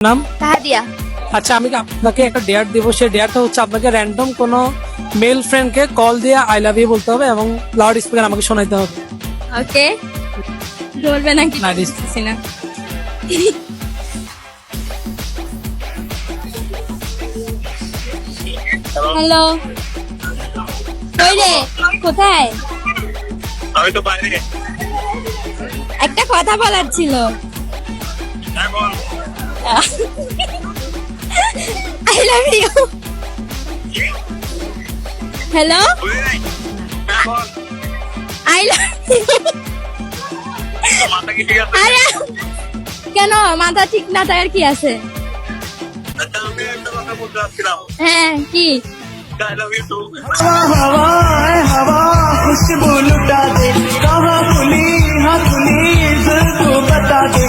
নাম? তাহাদিয়া। আচ্ছা, আমি আপনাকে একটা ডেয়ার দিব। সেই ডেয়ারটা হচ্ছে আপনাকে র্যান্ডম কোনো মেল ফ্রেন্ডকে কল দিয়ে আই লাভ ইউ বলতে হবে এবং লাউড স্পিকার আমাকে শোনাইতে হবে। ওকে, বলবে নাকি? না, বুঝতেছি না। হ্যালো, কই রে? কোথায়? আমি তো বাইরে। একটা কথা বলার ছিল। হ্যাঁ বল। I love you. হ্যালো, হ্যাঁ বল। I love you. তোর মাথা কি ঠিক আছে? আরে কেন মাথা ঠিক না থাকার কি আছে? আচ্ছা, আমি একটা কথা বলতে চাচ্ছিলাম। হ্যাঁ, কি? I love you too. हवा खुशबू लुटा दे कहाँ खुली हाँ खुली दिल को बता दे